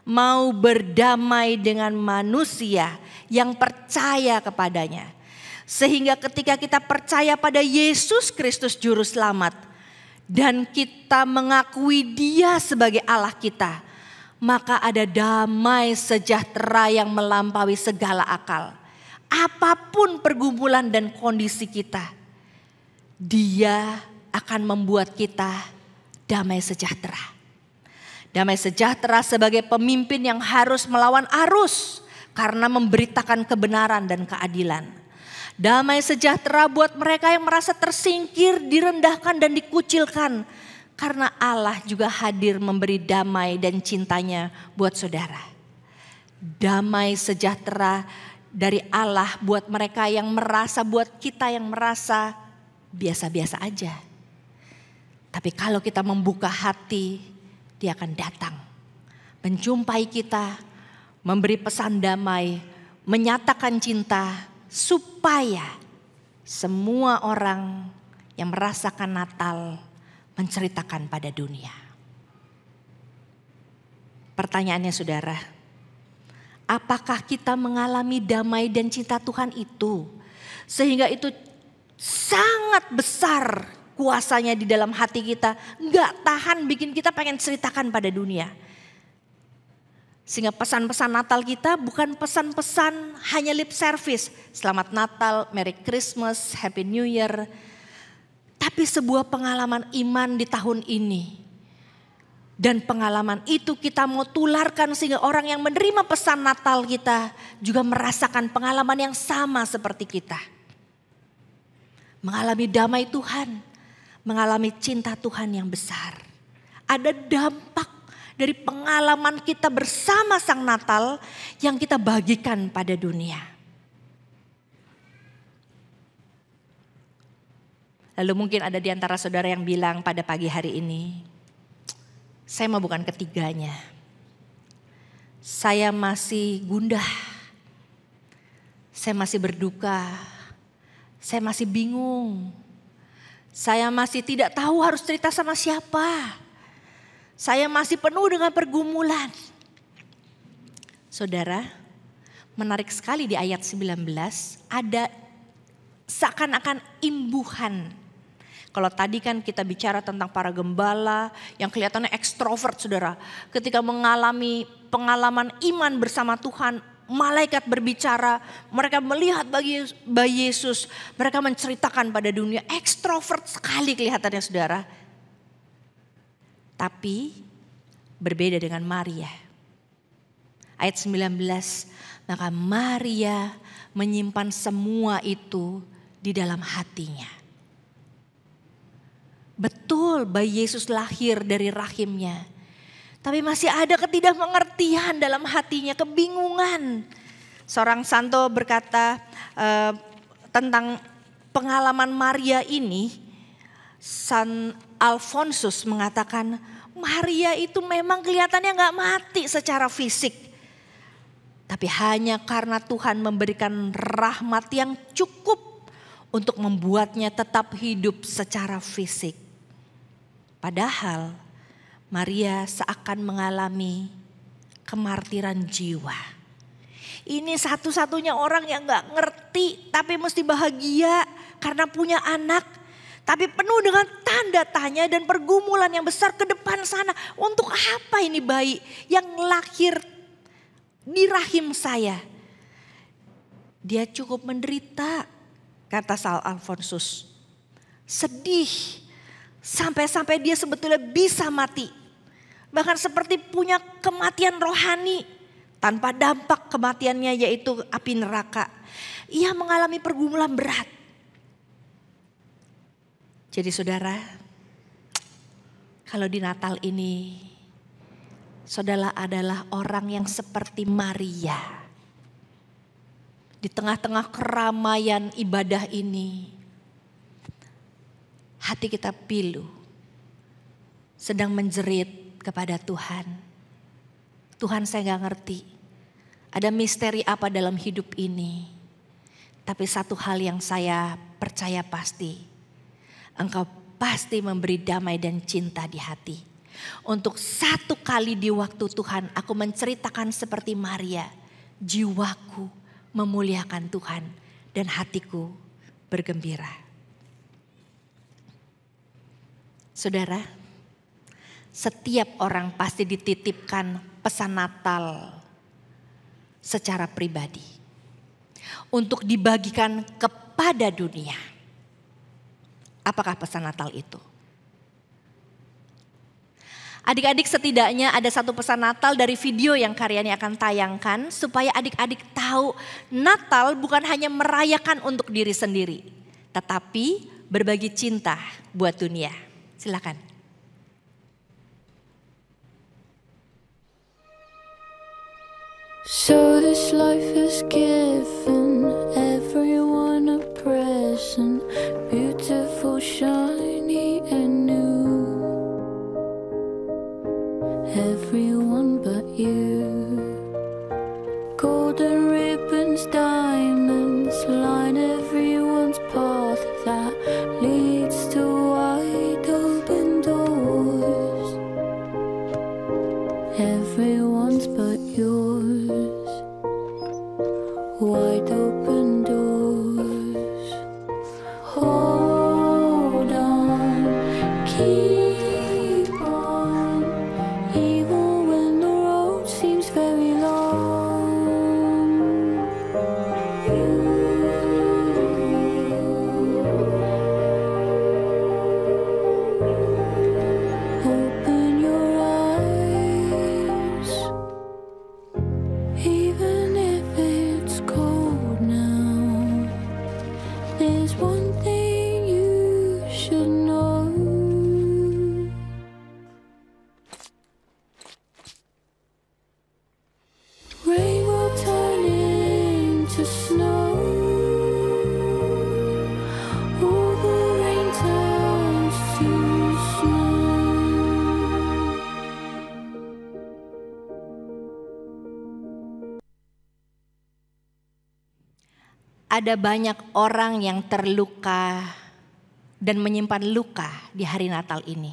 mau berdamai dengan manusia yang percaya kepadanya. Sehingga ketika kita percaya pada Yesus Kristus Juru Selamat, dan kita mengakui Dia sebagai Allah kita, maka ada damai sejahtera yang melampaui segala akal. Apapun pergumulan dan kondisi kita, Dia akan membuat kita damai sejahtera. Damai sejahtera sebagai pemimpin yang harus melawan arus karena memberitakan kebenaran dan keadilan. Damai sejahtera buat mereka yang merasa tersingkir, direndahkan dan dikucilkan. Karena Allah juga hadir memberi damai dan cintanya buat saudara. Damai sejahtera dari Allah buat mereka yang merasa, buat kita yang merasa biasa-biasa aja. Tapi kalau kita membuka hati, Dia akan datang. Menjumpai kita, memberi pesan damai, menyatakan cinta, supaya semua orang yang merasakan Natal menceritakan pada dunia. Pertanyaannya saudara, apakah kita mengalami damai dan cinta Tuhan itu? Sehingga itu sangat besar kuasanya di dalam hati kita, gak tahan bikin kita pengen ceritakan pada dunia. Sehingga pesan-pesan Natal kita bukan pesan-pesan hanya lip service. Selamat Natal, Merry Christmas, Happy New Year. tapi sebuah pengalaman iman di tahun ini. Dan pengalaman itu kita mau tularkan sehingga orang yang menerima pesan Natal kita juga merasakan pengalaman yang sama seperti kita. Mengalami damai Tuhan, mengalami cinta Tuhan yang besar. Ada dampak dari pengalaman kita bersama Sang Natal yang kita bagikan pada dunia. Lalu mungkin ada di antara saudara yang bilang pada pagi hari ini, saya mah bukan ketiganya. Saya masih gundah, saya masih berduka, saya masih bingung, saya masih tidak tahu harus cerita sama siapa. Saya masih penuh dengan pergumulan. Saudara, menarik sekali di ayat 19 ada seakan-akan imbuhan. Kalau tadi kan kita bicara tentang para gembala yang kelihatannya ekstrovert, saudara. Ketika mengalami pengalaman iman bersama Tuhan, malaikat berbicara, mereka melihat bayi Yesus, mereka menceritakan pada dunia, ekstrovert sekali kelihatannya, saudara. Tapi berbeda dengan Maria. Ayat 19, maka Maria menyimpan semua itu di dalam hatinya. Betul bayi Yesus lahir dari rahimnya. Tapi masih ada ketidakmengertian dalam hatinya, kebingungan. Seorang santo berkata tentang pengalaman Maria ini, San Alfonsus mengatakan Maria itu memang kelihatannya gak mati secara fisik. Tapi hanya karena Tuhan memberikan rahmat yang cukup untuk membuatnya tetap hidup secara fisik. Padahal Maria seakan mengalami kemartiran jiwa. Ini satu-satunya orang yang gak ngerti tapi mesti bahagia karena punya anak. Tapi penuh dengan tanda tanya dan pergumulan yang besar ke depan sana. Untuk apa ini bayi yang lahir di rahim saya? Dia cukup menderita, kata San Alfonsus. Sedih, sampai-sampai dia sebetulnya bisa mati. Bahkan seperti punya kematian rohani. Tanpa dampak kematiannya yaitu api neraka. Ia mengalami pergumulan berat. Jadi saudara, kalau di Natal ini, saudara adalah orang yang seperti Maria. Di tengah-tengah keramaian ibadah ini, hati kita pilu, sedang menjerit kepada Tuhan. Tuhan, saya gak ngerti, ada misteri apa dalam hidup ini. Tapi satu hal yang saya percaya pasti, Engkau pasti memberi damai dan cinta di hati. Untuk satu kali di waktu Tuhan aku menceritakan seperti Maria. Jiwaku memuliakan Tuhan dan hatiku bergembira. Saudara, setiap orang pasti dititipkan pesan Natal secara pribadi. Untuk dibagikan kepada dunia. Apakah pesan Natal itu? Adik-adik, setidaknya ada satu pesan Natal dari video yang Karyani akan tayangkan supaya adik-adik tahu Natal bukan hanya merayakan untuk diri sendiri, tetapi berbagi cinta buat dunia. Silakan. So this life has given everyone a present, beautiful, shiny and new. Everyone but you. Golden ribbons, diamonds line everyone's path that leads to wide open doors. Everyone's but yours. Wide open doors. Hold on, keep on, even when the road seems very long. Ada banyak orang yang terluka dan menyimpan luka di hari Natal ini.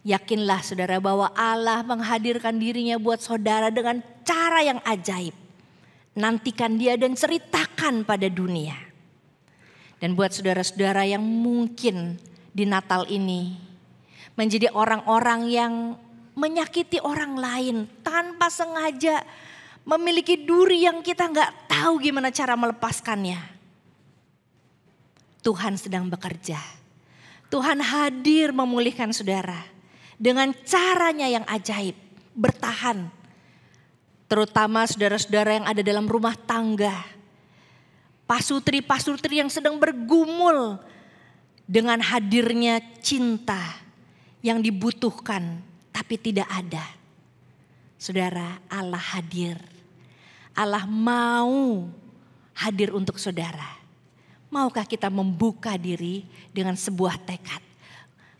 Yakinlah saudara bahwa Allah menghadirkan dirinya buat saudara dengan cara yang ajaib. Nantikan dia dan ceritakan pada dunia. Dan buat saudara-saudara yang mungkin di Natal ini menjadi orang-orang yang menyakiti orang lain tanpa sengaja, memiliki duri yang kita nggak tahu gimana cara melepaskannya. Tuhan sedang bekerja. Tuhan hadir memulihkan saudara dengan caranya yang ajaib, bertahan. Terutama saudara-saudara yang ada dalam rumah tangga. Pasutri-pasutri yang sedang bergumul dengan hadirnya cinta yang dibutuhkan tapi tidak ada. Saudara, Allah hadir. Allah mau hadir untuk saudara. Maukah kita membuka diri dengan sebuah tekad?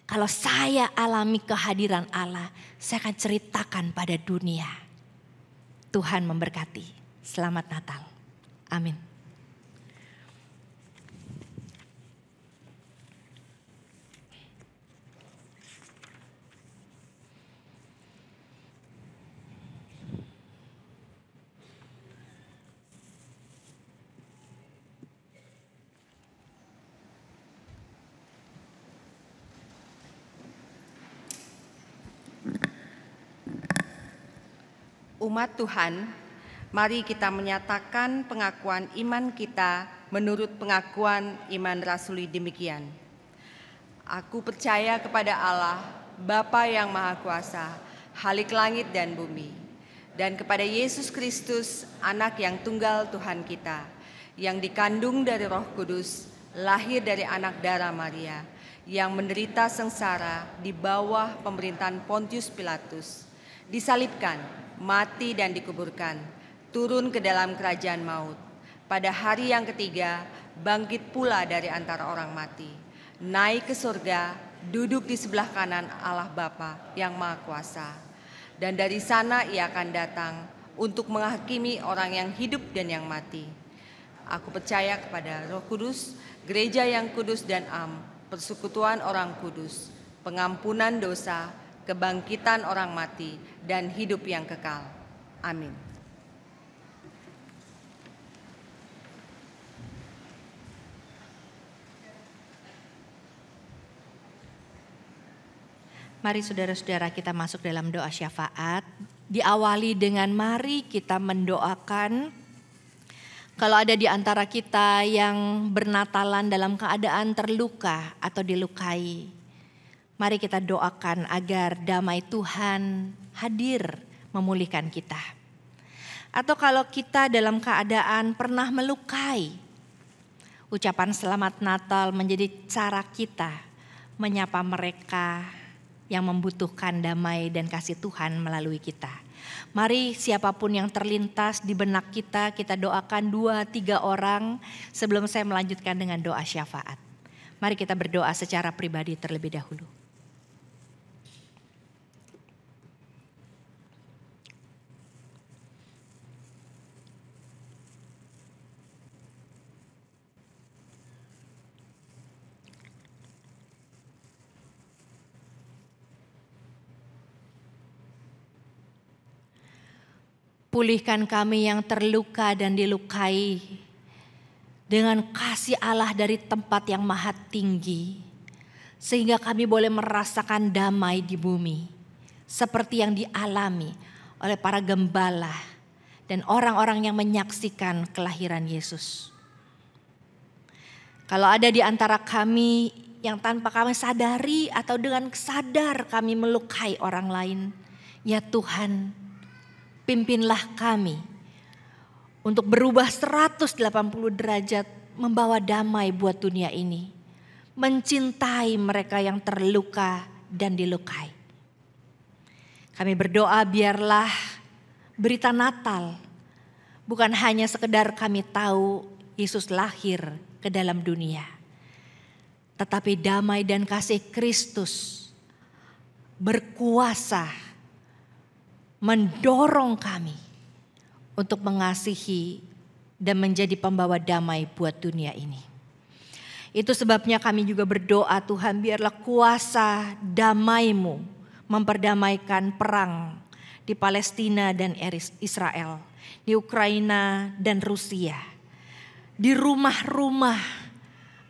Kalau saya alami kehadiran Allah, saya akan ceritakan pada dunia. Tuhan memberkati. Selamat Natal. Amin. Umat Tuhan, mari kita menyatakan pengakuan iman kita menurut pengakuan iman rasuli demikian. Aku percaya kepada Allah, Bapa yang Maha Kuasa, Khalik langit dan bumi, dan kepada Yesus Kristus, Anak yang tunggal Tuhan kita, yang dikandung dari Roh Kudus, lahir dari anak darah Maria, yang menderita sengsara di bawah pemerintahan Pontius Pilatus, disalibkan, mati dan dikuburkan, turun ke dalam kerajaan maut. Pada hari yang ketiga, bangkit pula dari antara orang mati, naik ke surga, duduk di sebelah kanan Allah Bapa yang Maha Kuasa. Dan dari sana ia akan datang untuk menghakimi orang yang hidup dan yang mati. Aku percaya kepada Roh Kudus, gereja yang kudus dan am, persekutuan orang kudus, pengampunan dosa, kebangkitan orang mati, dan hidup yang kekal. Amin. Mari saudara-saudara kita masuk dalam doa syafaat. Diawali dengan mari kita mendoakan. Kalau ada di antara kita yang bernatalan dalam keadaan terluka atau dilukai, mari kita doakan agar damai Tuhan hadir memulihkan kita. Atau kalau kita dalam keadaan pernah melukai, ucapan selamat Natal menjadi cara kita menyapa mereka yang membutuhkan damai dan kasih Tuhan melalui kita. Mari siapapun yang terlintas di benak kita, kita doakan 2-3 orang sebelum saya melanjutkan dengan doa syafaat. Mari kita berdoa secara pribadi terlebih dahulu. Pulihkan kami yang terluka dan dilukai dengan kasih Allah dari tempat yang maha tinggi, sehingga kami boleh merasakan damai di bumi, seperti yang dialami oleh para gembala dan orang-orang yang menyaksikan kelahiran Yesus. Kalau ada di antara kami yang tanpa kami sadari atau dengan sadar kami melukai orang lain, ya Tuhan, pimpinlah kami untuk berubah 180 derajat membawa damai buat dunia ini. Mencintai mereka yang terluka dan dilukai. Kami berdoa biarlah berita Natal bukan hanya sekedar kami tahu Yesus lahir ke dalam dunia. Tetapi damai dan kasih Kristus berkuasa mendorong kami untuk mengasihi dan menjadi pembawa damai buat dunia ini. Itu sebabnya kami juga berdoa, Tuhan, biarlah kuasa damai-Mu memperdamaikan perang di Palestina dan Israel, di Ukraina dan Rusia, di rumah-rumah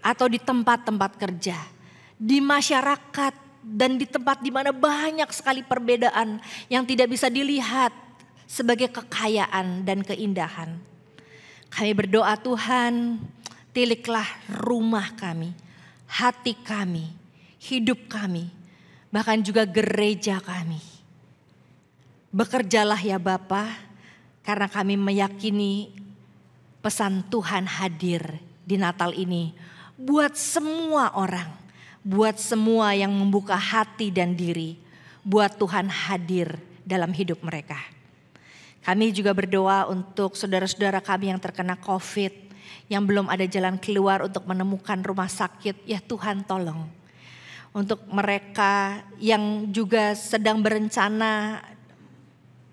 atau di tempat-tempat kerja, di masyarakat dan di tempat di mana banyak sekali perbedaan yang tidak bisa dilihat sebagai kekayaan dan keindahan. Kami berdoa, Tuhan, tiliklah rumah kami, hati kami, hidup kami, bahkan juga gereja kami. Bekerjalah ya Bapa, karena kami meyakini pesan Tuhan hadir di Natal ini buat semua orang, buat semua yang membuka hati dan diri, buat Tuhan hadir dalam hidup mereka. Kami juga berdoa untuk saudara-saudara kami yang terkena COVID, yang belum ada jalan keluar untuk menemukan rumah sakit. Ya Tuhan, tolong. Untuk mereka yang juga sedang berencana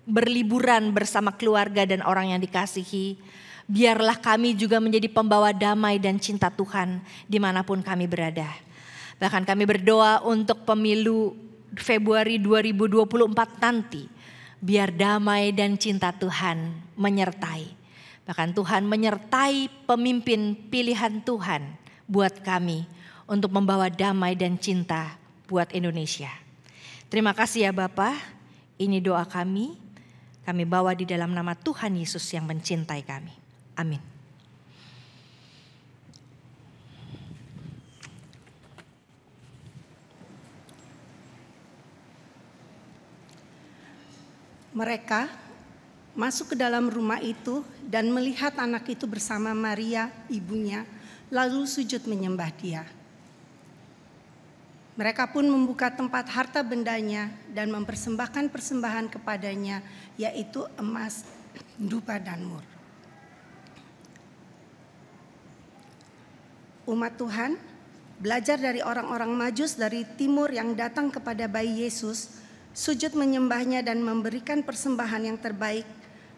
berliburan bersama keluarga dan orang yang dikasihi, biarlah kami juga menjadi pembawa damai dan cinta Tuhan dimanapun kami berada. Bahkan kami berdoa untuk pemilu Februari 2024 nanti, biar damai dan cinta Tuhan menyertai. Bahkan Tuhan menyertai pemimpin pilihan Tuhan buat kami untuk membawa damai dan cinta buat Indonesia. Terima kasih ya Bapa, ini doa kami bawa di dalam nama Tuhan Yesus yang mencintai kami. Amin. Mereka masuk ke dalam rumah itu dan melihat anak itu bersama Maria, ibunya, lalu sujud menyembah dia. Mereka pun membuka tempat harta bendanya dan mempersembahkan persembahan kepadanya, yaitu emas, dupa, dan mur. Umat Tuhan belajar dari orang-orang Majus dari timur yang datang kepada bayi Yesus, sujud menyembahnya dan memberikan persembahan yang terbaik.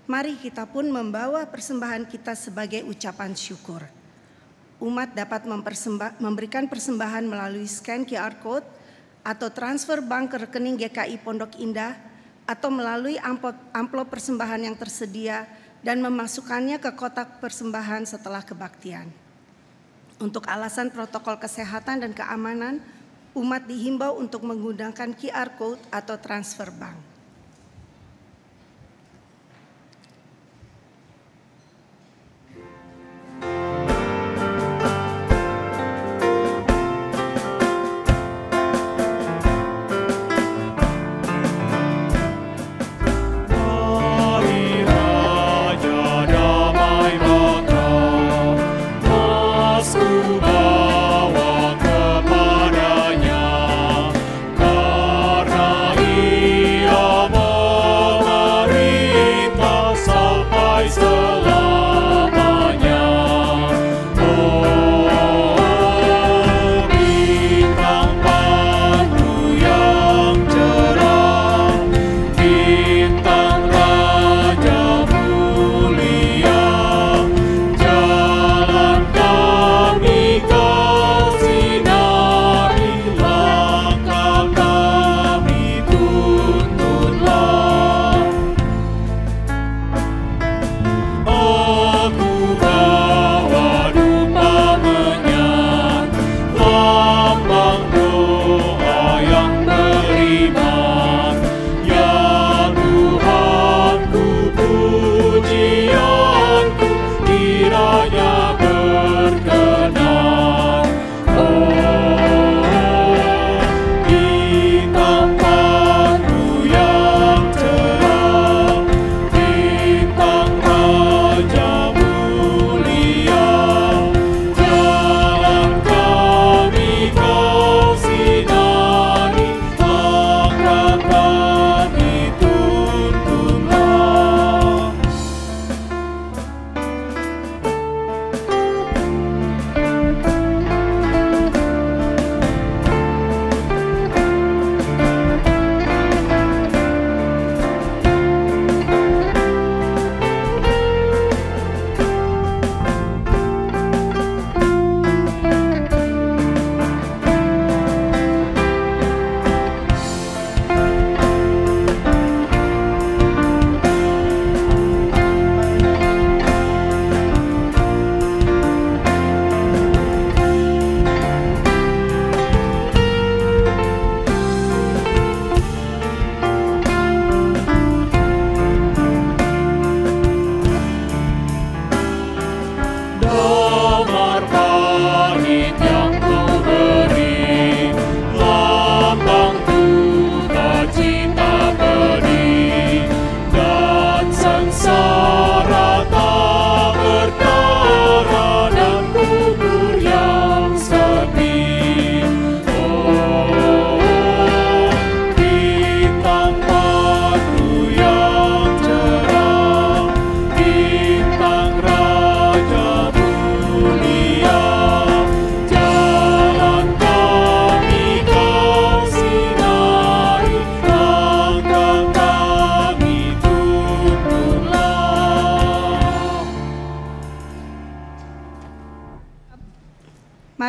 Mari kita pun membawa persembahan kita sebagai ucapan syukur. Umat dapat memberikan persembahan melalui scan QR Code atau transfer bank ke rekening GKI Pondok Indah atau melalui amplop persembahan yang tersedia dan memasukkannya ke kotak persembahan setelah kebaktian. Untuk alasan protokol kesehatan dan keamanan, umat dihimbau untuk menggunakan QR Code atau transfer bank. Karena Ia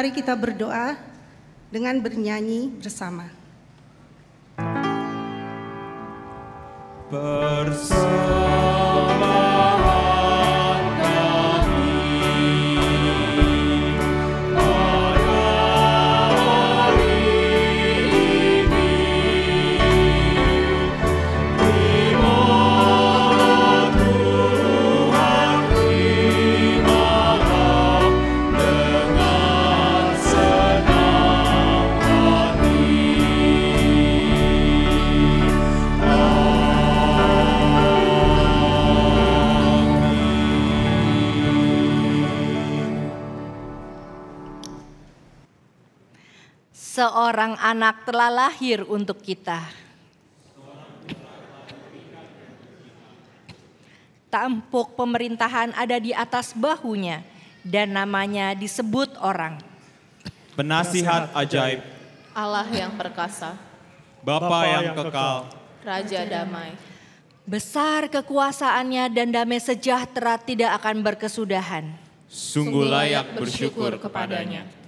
Mari kita berdoa dengan bernyanyi bersama. Persembahkan kami pada hari ini, di mana Tuhan terimalah dengan senang hati. Seorang anak telah lahir untuk kita. Tampuk pemerintahan ada di atas bahunya, dan namanya disebut orang. Penasihat ajaib, Allah yang perkasa, Bapa yang kekal, Raja damai. Besar kekuasaannya dan damai sejahtera tidak akan berkesudahan. sungguh layak bersyukur kepadanya.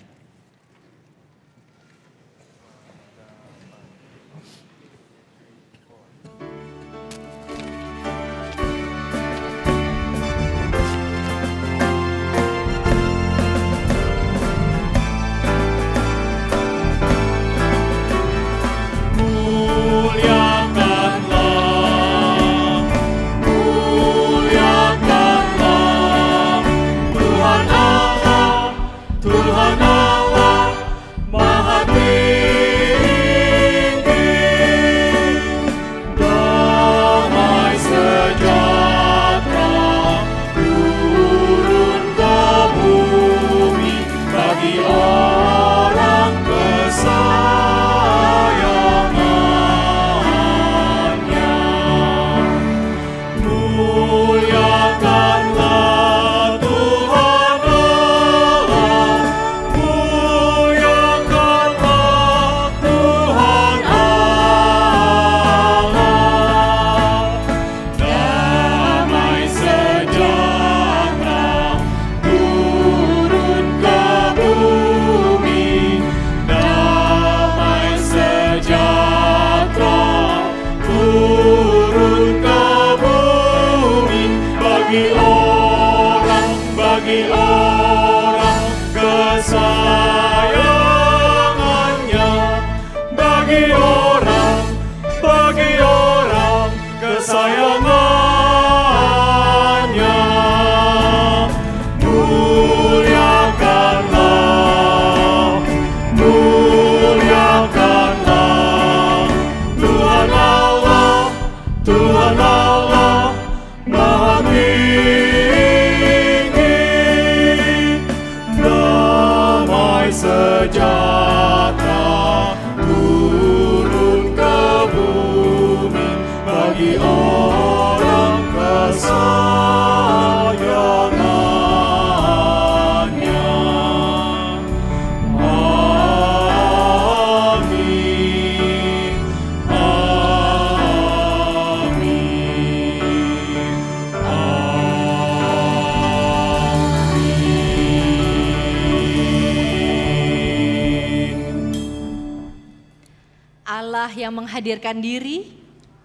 Yang menghadirkan diri,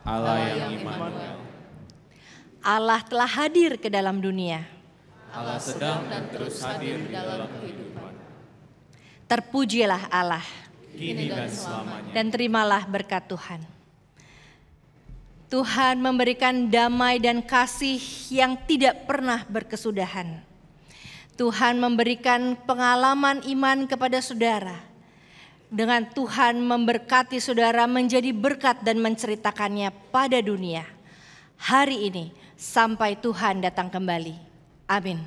Allah yang Immanuel. Allah telah hadir ke dalam dunia. Allah sedang dan terus hadir di dalam kehidupan. Terpujilah Allah, kini dan selamanya. Dan terimalah berkat Tuhan. Tuhan memberikan damai dan kasih yang tidak pernah berkesudahan. Tuhan memberikan pengalaman iman kepada saudara. Dengan Tuhan memberkati saudara menjadi berkat dan menceritakannya pada dunia. Hari ini sampai Tuhan datang kembali. Amin.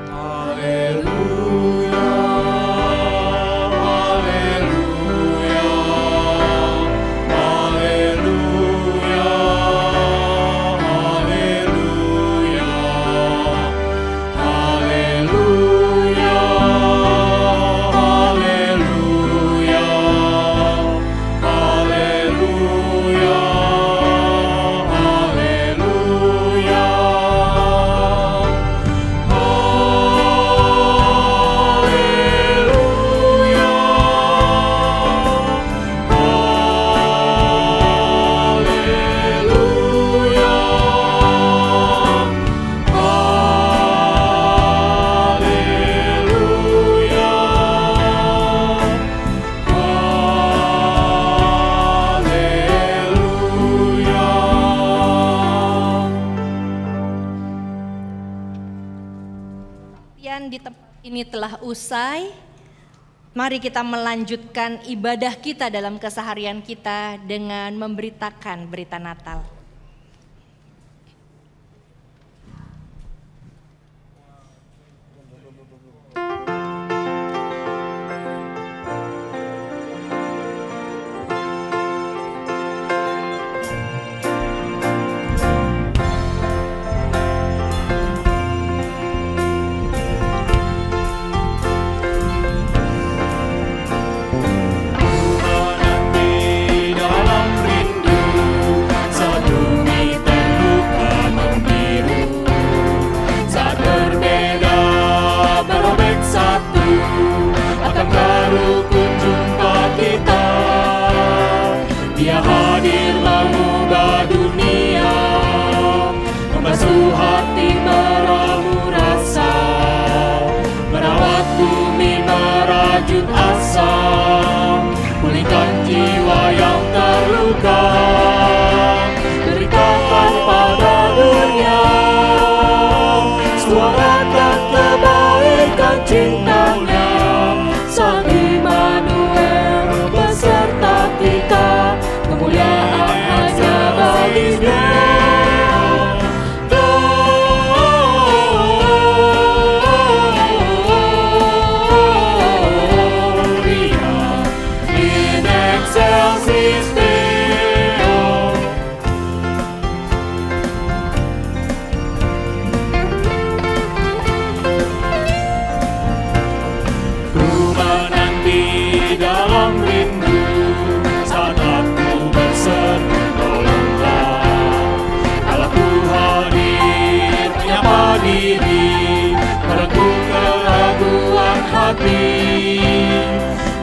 Haleluya. ini telah usai, mari kita melanjutkan ibadah kita dalam keseharian kita dengan memberitakan berita Natal.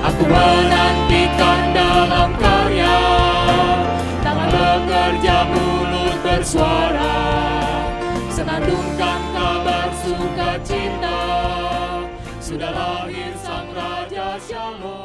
Aku menantikan dalam karya, tangan bekerja, mulut bersuara, senandungkan kabar sukacita, sudah lahir Sang Raja Shalom.